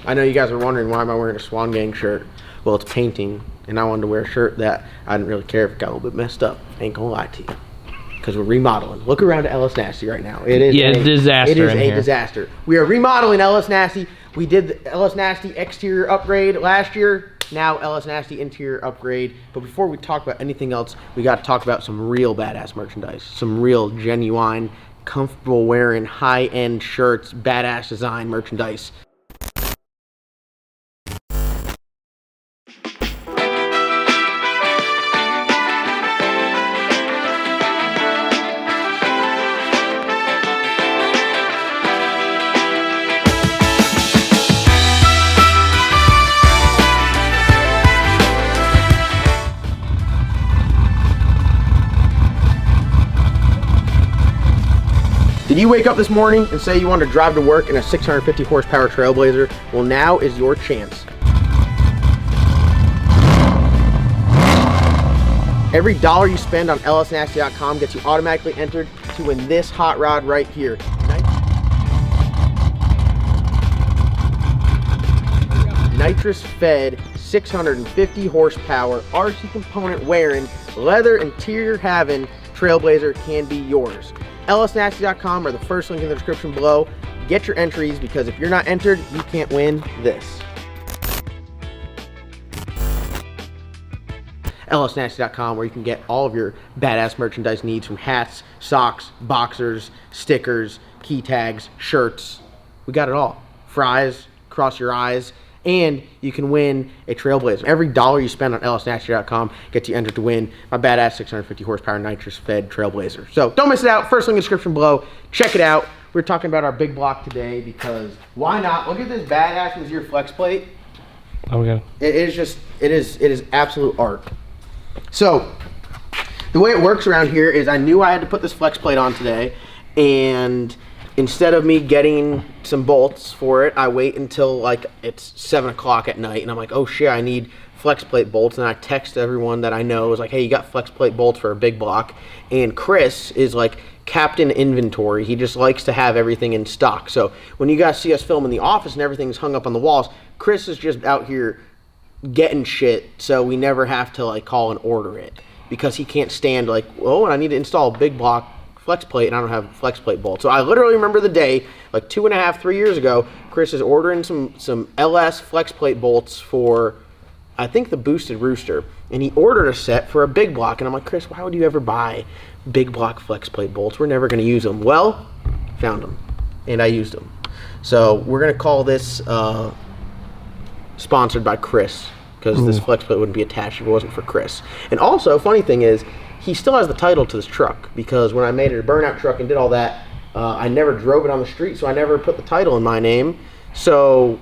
I know you guys are wondering why am I wearing a Swan Gang shirt. Well, it's painting, and I wanted to wear a shirt that I didn't really care if it got a little bit messed up. Ain't gonna lie to you. Because we're remodeling. Look around at Ellis Nasty right now. It is a disaster. It is a disaster. We are remodeling Ellis Nasty. We did the Ellis Nasty exterior upgrade last year. Now Ellis Nasty interior upgrade. But before we talk about anything else, we got to talk about some real badass merchandise. Some real genuine, comfortable wearing, high-end shirts, badass design merchandise. Did you wake up this morning and say you wanted to drive to work in a 650 horsepower Trailblazer? Well, now is your chance. Every dollar you spend on LSNasty.com gets you automatically entered to win this hot rod right here. Nitrous fed 650 horsepower RC component wearing, leather interior having Trailblazer can be yours. LSNasty.com or the first link in the description below. Get your entries, because if you're not entered, you can't win this. LSNasty.com, where you can get all of your badass merchandise needs, from hats, socks, boxers, stickers, key tags, shirts. We got it all. Fries, cross your eyes. And you can win a Trailblazer. Every dollar you spend on LSNasty.com gets you entered to win my badass 650 horsepower nitrous fed Trailblazer. So don't miss it out. First link in the description below. Check it out. We're talking about our big block today because why not? Look at this badass Mizzier flex plate. Okay. It is absolute art. So the way it works around here is I knew I had to put this flex plate on today, and instead of me getting some bolts for it, I wait until like it's 7 o'clock at night, and I'm like, oh shit, I need flex plate bolts. And I text everyone that I know, is like, hey, you got flex plate bolts for a big block? And Chris is like captain inventory. He just likes to have everything in stock. So when you guys see us film in the office and everything's hung up on the walls, Chris is just out here getting shit, so we never have to like call and order it, because he can't stand like, oh, I need to install a big block flex plate and I don't have flex plate bolts. So I literally remember the day, like 2.5, 3 years ago, Chris is ordering some LS flex plate bolts for, I think, the Boosted Rooster, and he ordered a set for a big block, and I'm like, Chris, why would you ever buy big block flex plate bolts? We're never going to use them. Well, found them, and I used them. So we're going to call this sponsored by Chris, because this flex plate wouldn't be attached if it wasn't for Chris. And also, funny thing is, he still has the title to this truck, because when I made it a burnout truck and did all that, I never drove it on the street, so I never put the title in my name. So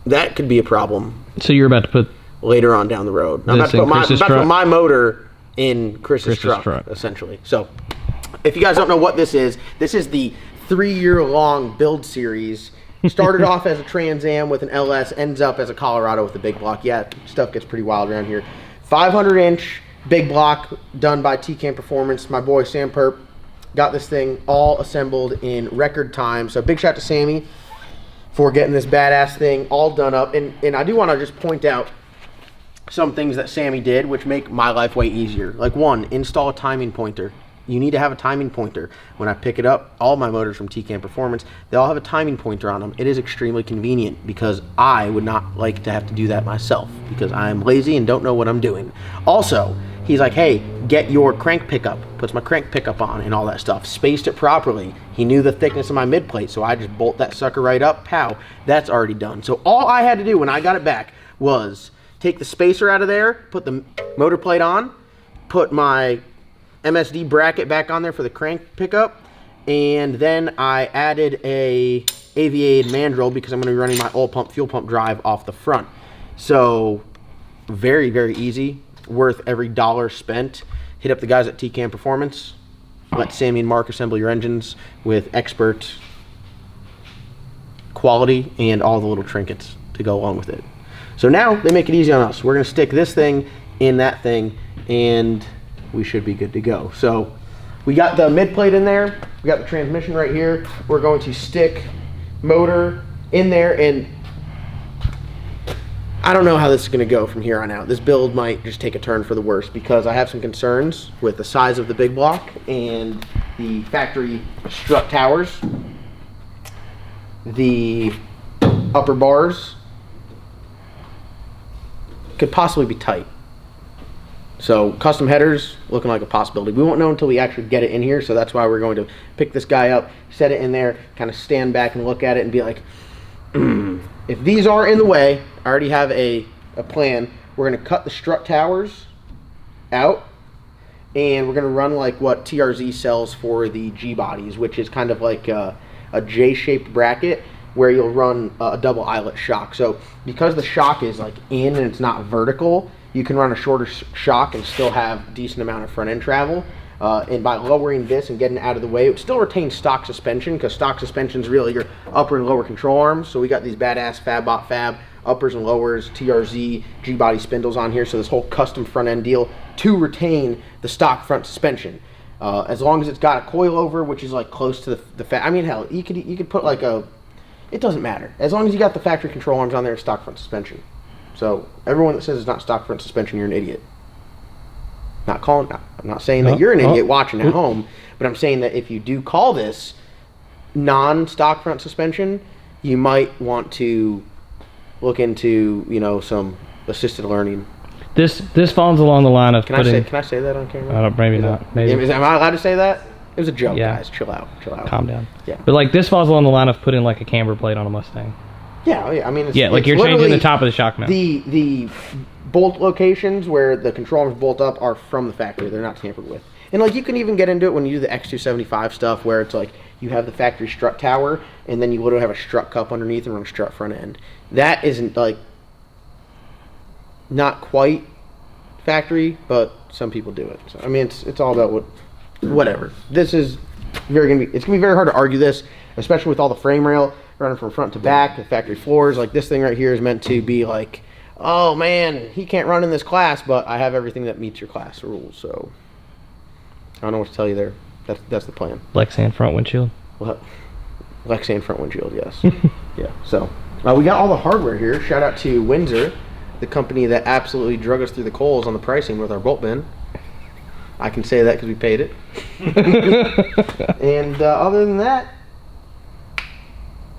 that could be a problem. So you're about to put later on down the road. I'm about to put my motor in Chris's truck, essentially. So if you guys don't know what this is the 3-year-long build series. Started off as a Trans Am with an LS, ends up as a Colorado with a big block. Yeah, stuff gets pretty wild around here. 500-inch big block done by TCAM Performance. My boy Sam Perp got this thing all assembled in record time. So big shout to Sammy for getting this badass thing all done up. And I do want to just point out some things that Sammy did which make my life way easier. Like, one, install a timing pointer. You need to have a timing pointer. When I pick it up, all my motors from TCAM Performance, they all have a timing pointer on them. It is extremely convenient, because I would not like to have to do that myself, because I'm lazy and don't know what I'm doing. Also, he's like, hey, get your crank pickup. Puts my crank pickup on and all that stuff. Spaced it properly. He knew the thickness of my mid plate, so I just bolt that sucker right up. Pow. That's already done. So all I had to do when I got it back was take the spacer out of there, put the motor plate on, put my MSD bracket back on there for the crank pickup, and then I added a AVA mandrel, because I'm going to be running my oil pump fuel pump drive off the front. So very, very easy, worth every dollar spent. Hit up the guys at TCAM Performance. Let Sammy and Mark assemble your engines with expert quality and all the little trinkets to go along with it. So now they make it easy on us. We're going to stick this thing in that thing, and we should be good to go. So we got the mid plate in there, we got the transmission right here. We're going to stick motor in there, and I don't know how this is going to go from here on out. This build might just take a turn for the worse because I have some concerns with the size of the big block and the factory strut towers. The upper bars could possibly be tight. So custom headers looking like a possibility. We won't know until we actually get it in here, so that's why we're going to pick this guy up, set it in there, kind of stand back and look at it and be like, if these are in the way, I already have a plan. We're going to cut the strut towers out, and we're going to run like what TRZ sells for the G bodies, which is kind of like a J-shaped bracket where you'll run a double eyelet shock. So because the shock is like in and it's not vertical, you can run a shorter shock and still have a decent amount of front end travel. And by lowering this and getting it out of the way, it would still retain stock suspension, because stock suspension is really your upper and lower control arms. So we got these badass FabBot Fab uppers and lowers, TRZ, G-body spindles on here. So this whole custom front end deal to retain the stock front suspension. As long as it's got a coilover, which is like close to the I mean, hell, you could put like a, it doesn't matter. As long as you got the factory control arms on there, it's stock front suspension. So everyone that says it's not stock front suspension, you're an idiot. I'm not saying that you're an idiot watching at home, but I'm saying that if you do call this non-stock front suspension, you might want to look into, you know, some assisted learning. This falls along the line of can I say that on camera? Maybe not. Maybe. Am I allowed to say that? It was a joke, guys. Chill out. Calm down. Yeah. But like this falls along the line of putting like a camber plate on a Mustang. Yeah. I mean, like you're changing the top of the shock mount. The bolt locations where the control arms bolt up are from the factory. They're not tampered with. And like you can even get into it when you do the X275 stuff, where it's like you have the factory strut tower and then you literally have a strut cup underneath and run a strut front end. That isn't like not quite factory, but some people do it. So I mean, it's all about whatever. This is it's gonna be very hard to argue this, especially with all the frame rail running from front to back, the factory floors. Like this thing right here is meant to be like, oh man, he can't run in this class, but I have everything that meets your class rules. So I don't know what to tell you there. That's the plan. Lexan front windshield. Lexan front windshield, yes. Yeah. So we got all the hardware here. Shout out to Windsor, the company that absolutely drug us through the coals on the pricing with our bolt bin. I can say that because we paid it. And other than that,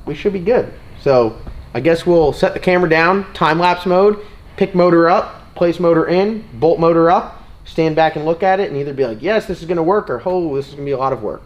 we should be good. So I guess we'll set the camera down, time-lapse mode, pick motor up, place motor in, bolt motor up, stand back and look at it, and either be like, yes, this is going to work, or, oh, this is going to be a lot of work.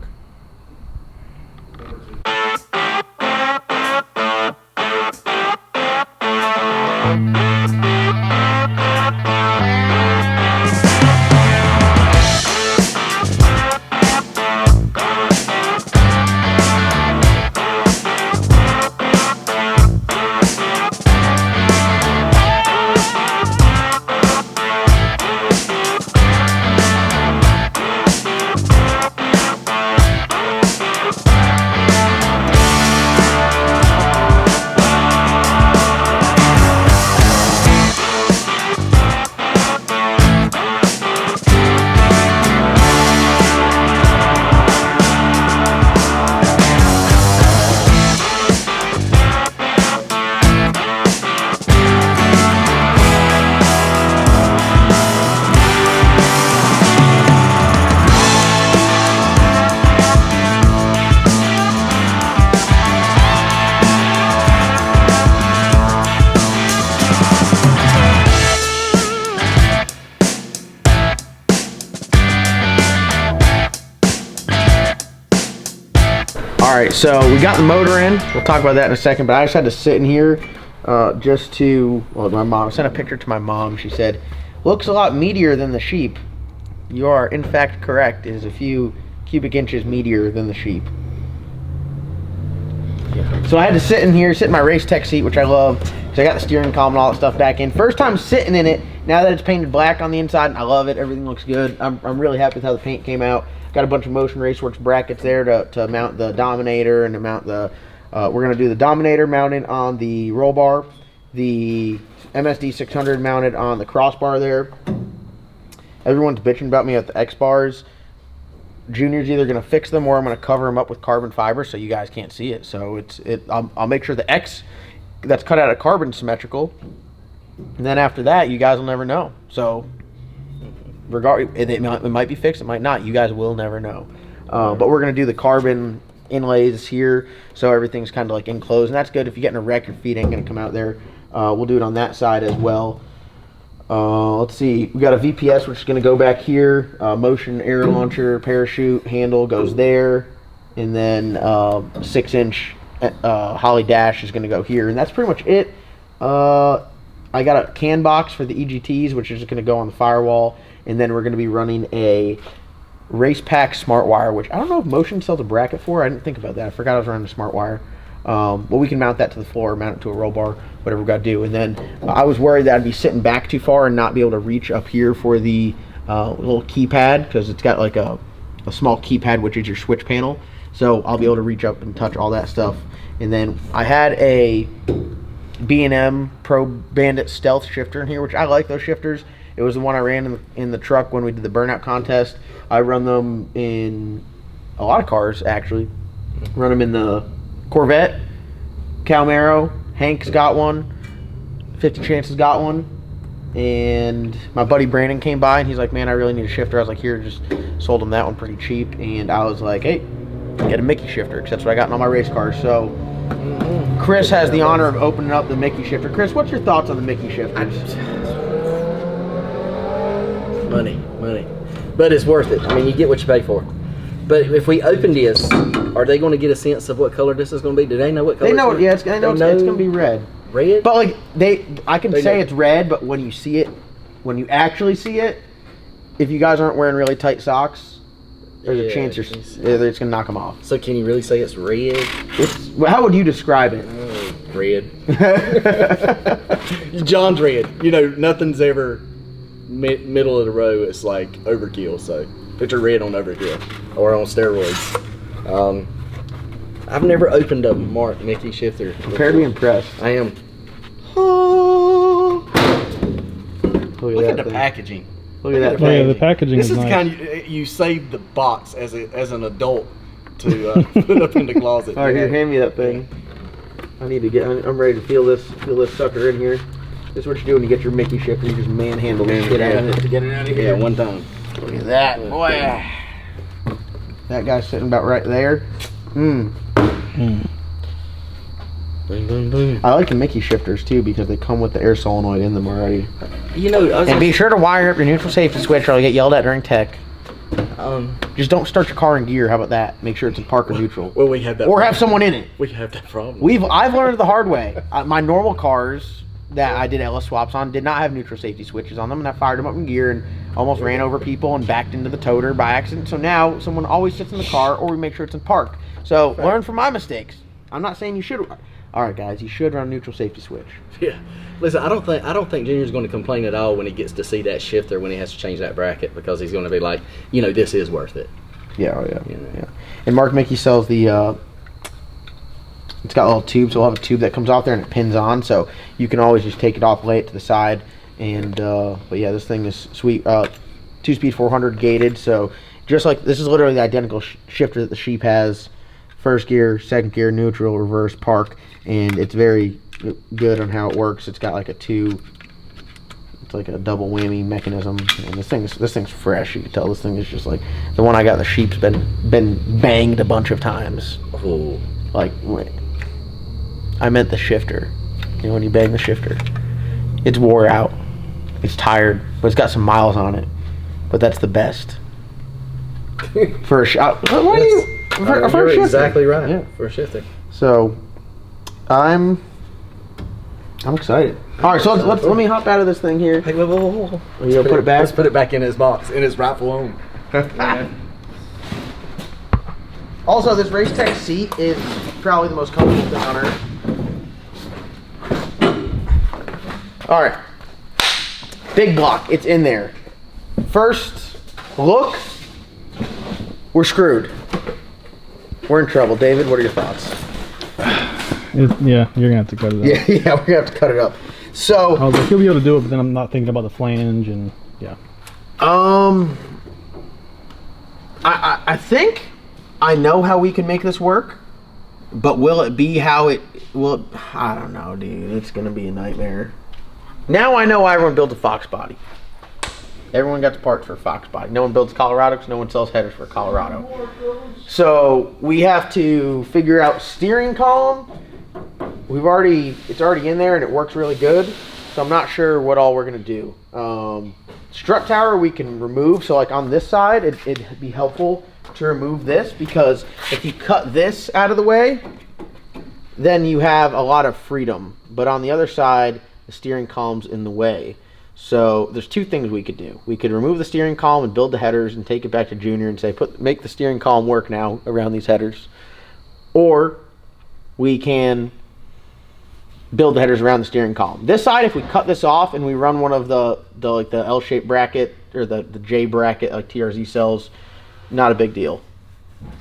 Alright, so we got the motor in. We'll talk about that in a second, but I just had to sit in here just to, well, my mom, I sent a picture to my mom. She said, looks a lot meatier than the sheep. You are, in fact, correct. It is a few cubic inches meatier than the sheep. So I had to sit in here, sit in my race tech seat, which I love, because I got the steering column and all that stuff back in. First time sitting in it, now that it's painted black on the inside, and I love it. Everything looks good. I'm really happy with how the paint came out. Got a bunch of Motion Raceworks brackets there to mount the Dominator and to mount the, we're going to do the Dominator mounted on the roll bar, the MSD 600 mounted on the crossbar there. Everyone's bitching about me at the X bars. Junior's either going to fix them or I'm going to cover them up with carbon fiber so you guys can't see it. So I'll make sure the X that's cut out of carbon is symmetrical. And then after that, you guys will never know. So it might be fixed, it might not. You guys will never know. But we're going to do the carbon inlays here so everything's kind of like enclosed. And that's good. If you get in a wreck, your feet ain't going to come out there. We'll do it on that side as well. Let's see. We got a VPS, which is going to go back here. Motion air launcher, parachute handle goes there. And then 6-inch Holley dash is going to go here. And that's pretty much it. I got a can box for the EGTs, which is just going to go on the firewall. And then we're going to be running a Race Pack Smart Wire, which I don't know if Motion sells a bracket for. I didn't think about that. I forgot I was running a Smart Wire. Well, we can mount that to the floor, mount it to a roll bar, whatever we got to do. And then I was worried that I'd be sitting back too far and not be able to reach up here for the little keypad, because it's got like a small keypad, which is your switch panel. So I'll be able to reach up and touch all that stuff. And then I had a B&M Pro Bandit Stealth shifter in here, which I like those shifters. It was the one I ran in the truck when we did the burnout contest. I run them in a lot of cars, actually. Run them in the Corvette, Camaro, Hank's got one, 50 Chances got one, and my buddy Brandon came by and he's like, man, I really need a shifter. I was like, here, just sold him that one pretty cheap. And I was like, hey, get a Mickey shifter, because that's what I got in all my race cars. So Chris has the honor of opening up the Mickey shifter. Chris, what's your thoughts on the Mickey shifters? Money. But it's worth it. I mean, you get what you pay for. But if we open this, are they going to get a sense of what color this is going to be? Do they know what color? They know. Yeah, they know it's going to be red. Red? But like I can say it's red, but when you see it, when you actually see it, if you guys aren't wearing really tight socks, there's a chance it's going to knock them off. So can you really say it's red? How would you describe it? Red. John's red. You know, nothing's ever middle of the row. It's like overkill. So picture red on overkill or on steroids. I've never opened a Mark Mickey shifter. Prepare to be impressed. I am. Look at the packaging. Look at that. Oh, yeah, the packaging. This is nice. kind of, you saved the box as an adult to put up in the closet. All right, here, hand me that thing. I need to get. I'm ready to feel this sucker in here. This is what you do when you get your Mickey shifter. You just manhandle the shit out of it to get it out of here. Yeah, one time. Look at that, boy. That guy's sitting about right there. Boom, boom, boom. I like the Mickey shifters too because they come with the air solenoid in them already. You know, and be sure to wire up your neutral safety switch or you'll get yelled at during tech. Just don't start your car in gear. How about that? Make sure it's in park or neutral. Well, we have that. Or have someone in it. We have that problem. I've learned the hard way. My normal cars that I did LS swaps on did not have neutral safety switches on them, and I fired them up in gear and almost ran over people and backed into the toter by accident. So now someone always sits in the car, or we make sure it's in park. So learn from my mistakes. I'm not saying you should. All right, guys, you should run a neutral safety switch. Yeah, listen, I don't think Junior's going to complain at all when he gets to see that shifter when he has to change that bracket, because he's going to be like, you know, this is worth it. Yeah, oh yeah, yeah. And Mark Mickey sells the. It's got little tubes. So we'll have a tube that comes off there and it pins on, so you can always just take it off, lay it to the side, and but yeah, this thing is sweet. 2-speed 400 gated, so just like this is literally the identical shifter that the Sheep has. First gear, second gear, neutral, reverse, park, and it's very good on how it works. It's got like it's like a double whammy mechanism, and this thing's fresh. You can tell this thing is just like the one I got. The Sheep's been banged a bunch of times. Oh, like I meant the shifter. You know when you bang the shifter, it's wore out, it's tired, but it's got some miles on it. But that's the best for a shot. Why do you? You're exactly right. Yeah, for a shifter. So, I'm excited. All right, so let me hop out of this thing here. Hey, whoa. You put it back. Let's put it back in his box, in his rightful home. Also, this Race Tech seat is probably the most comfortable thing on earth. All right, big block. It's in there. First look, we're screwed. We're in trouble. David, what are your thoughts? Yeah, you're gonna have to cut it up. Yeah, we're gonna have to cut it up. So I was like, you'll be able to do it, but then I'm not thinking about the flange and yeah. I think I know how we can make this work, but will it be how it will? I don't know, dude. It's gonna be a nightmare. Now I know why everyone builds a Fox body. Everyone got the parts for a Fox body. No one builds Colorado because no one sells headers for Colorado. So we have to figure out steering column. It's already in there and it works really good. So I'm not sure what all we're gonna do. Strut tower we can remove. So like on this side, it'd be helpful to remove this, because if you cut this out of the way, then you have a lot of freedom. But on the other side, the steering column's in the way. So there's two things we could do. We could remove the steering column and build the headers and take it back to Junior and say, make the steering column work now around these headers. Or we can build the headers around the steering column. This side, if we cut this off and we run one of the L-shaped bracket or the J bracket like TRZ sells, not a big deal.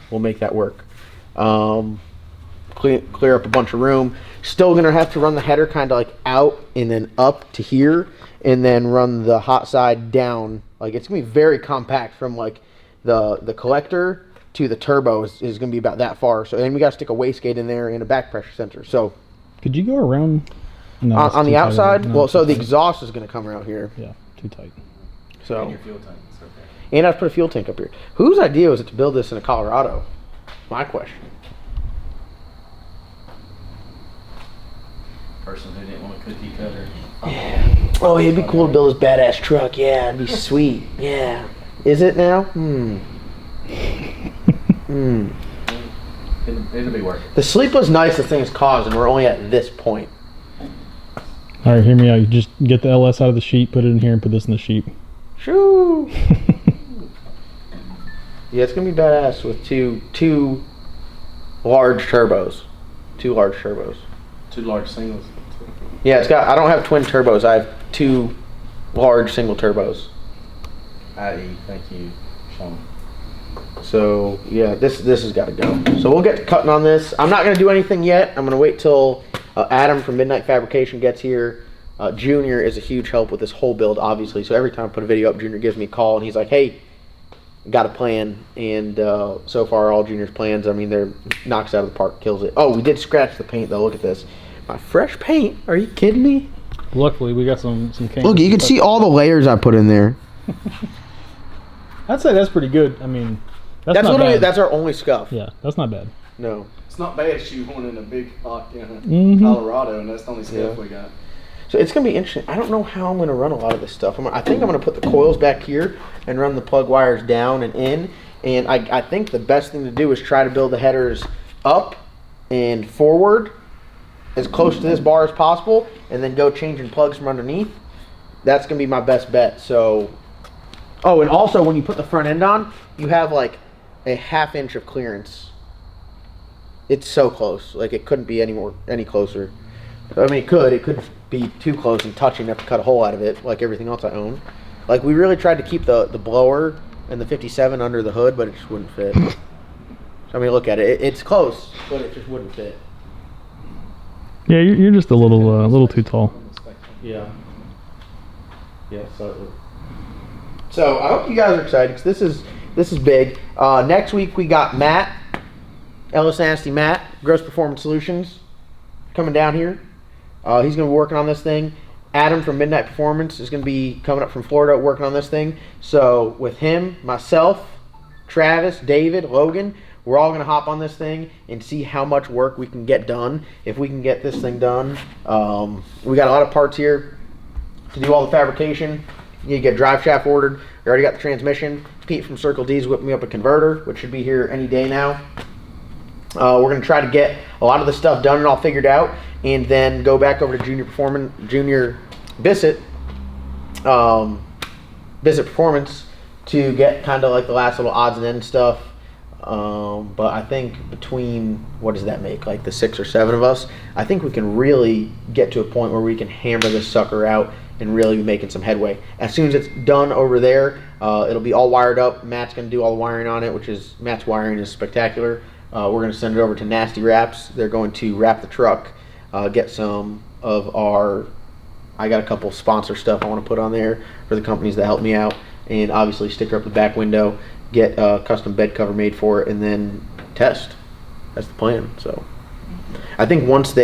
We'll make that work. Clear up a bunch of room. Still gonna have to run the header kind of like out and then up to here, and then run the hot side down. Like it's gonna be very compact from like the collector to the turbo is gonna be about that far. So then we gotta stick a wastegate in there and a back pressure sensor. So could you go around? No, on the outside? No, well, so the exhaust is gonna come out here. Yeah, too tight. So and your fuel tank. And I have to put a fuel tank up here. Whose idea was it to build this in a Colorado? My question. Person who didn't want a cookie cutter. Yeah. Oh, it'd be cool to build this badass truck. Yeah, it'd be sweet. Yeah. Is it now? It'll be worth it. The sleepless nights the thing's caused, and we're only at this point. All right, hear me out. You just get the LS out of the sheet, put it in here, and put this in the sheet. Shoo! Yeah, it's gonna be badass with two large turbos. Two large turbos. Two large singles. Yeah, it's got. I don't have twin turbos. I have two large single turbos. I.e., thank you, Sean. So yeah, this has got to go. So we'll get to cutting on this. I'm not gonna do anything yet. I'm gonna wait till Adam from Midnight Fabrication gets here. Junior is a huge help with this whole build, obviously. So every time I put a video up, Junior gives me a call and he's like, "Hey, got a plan." And so far, all Junior's plans, I mean, they're knocks it out of the park, kills it. Oh, we did scratch the paint though. Look at this, my fresh paint. Are you kidding me? Luckily, we got some Look, you can see all the layers I put in there. I'd say that's pretty good. I mean, that's not literally bad. That's our only scuff. Yeah, that's not bad. No, it's not bad shoehorning in a big lock in Colorado, and that's the only scuff we got. So it's going to be interesting. I don't know how I'm going to run a lot of this stuff. I think I'm going to put the coils back here and run the plug wires down and in. And I think the best thing to do is try to build the headers up and forward as close to this bar as possible, and then go changing plugs from underneath. That's going to be my best bet. So, oh, and also when you put the front end on, you have like a 1/2 inch of clearance. It's so close. Like it couldn't be any closer. I mean, it could be too close and touching enough to cut a hole out of it, like everything else I own. Like we really tried to keep the blower and the 57 under the hood, but it just wouldn't fit. I mean, look at it. It's close, but it just wouldn't fit. Yeah, you're just a little too tall. Yeah. Yeah, slightly. So I hope you guys are excited because this is big. Next week we got Matt, Ellis Nasty Matt, Gross Performance Solutions, coming down here. He's going to be working on this thing. Adam from Midnight Performance is going to be coming up from Florida working on this thing. So with him, myself, Travis, David, Logan, we're all going to hop on this thing and see how much work we can get done. If we can get this thing done. We got a lot of parts here to do all the fabrication. You need to get drive shaft ordered. We already got the transmission. Pete from Circle D's whipped me up a converter, which should be here any day now. We're going to try to get a lot of the stuff done and all figured out, and then go back over to Junior Bissett Performance to get kind of like the last little odds and ends stuff. But I think between, what does that make, like the 6 or 7 of us, I think we can really get to a point where we can hammer this sucker out and really be making some headway. As soon as it's done over there, it'll be all wired up. Matt's going to do all the wiring on it, Matt's wiring is spectacular. We're going to send it over to Nasty Wraps. They're going to wrap the truck, get some of I got a couple sponsor stuff I want to put on there for the companies that help me out, and obviously sticker up the back window get a custom bed cover made for it, and then test. That's the plan. So I think once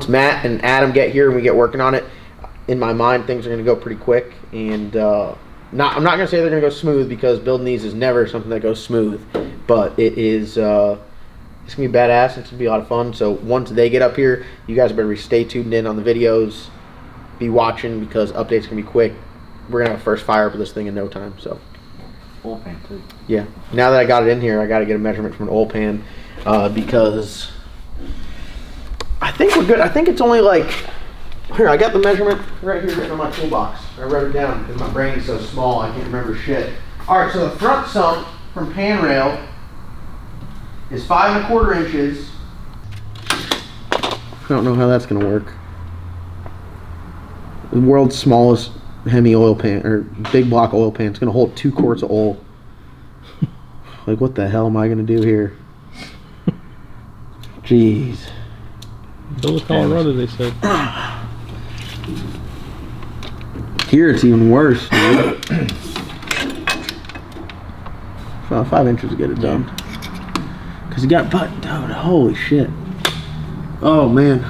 Matt and Adam get here and we get working on it, in my mind things are going to go pretty quick. And I'm not going to say they're going to go smooth, because building these is never something that goes smooth, but it is. It's going to be badass. It's going to be a lot of fun. So once they get up here, you guys better stay tuned in on the videos. Be watching, because updates can be quick. We're going to have a first fire up with this thing in no time. So Oil pan too. yeah. Now that I got it in here, I got to get a measurement from an oil pan, because I think we're good. I think it's only like, here, I got the measurement right here written on my toolbox. I wrote it down because my brain is so small I can't remember shit. All right, so the front sump from pan rail is 5 1/4 inches. I don't know how that's gonna work. The world's smallest Hemi oil pan, or big block oil pan. It's gonna hold 2 quarts of oil. Like, what the hell am I gonna do here? Jeez. Bill of Colorado, they said. Here it's even worse, dude. 5 inches to get it done. Cause you got butt, dude. Holy shit! Oh man,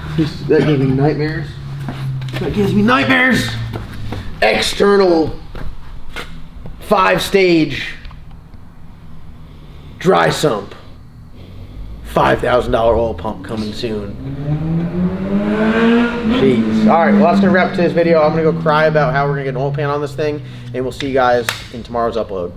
that gives me nightmares. That gives me nightmares. External 5-stage dry sump. $5,000 oil pump coming soon. Jeez. All right, well that's gonna wrap today's video. I'm gonna go cry about how we're gonna get an oil pan on this thing, and we'll see you guys in tomorrow's upload.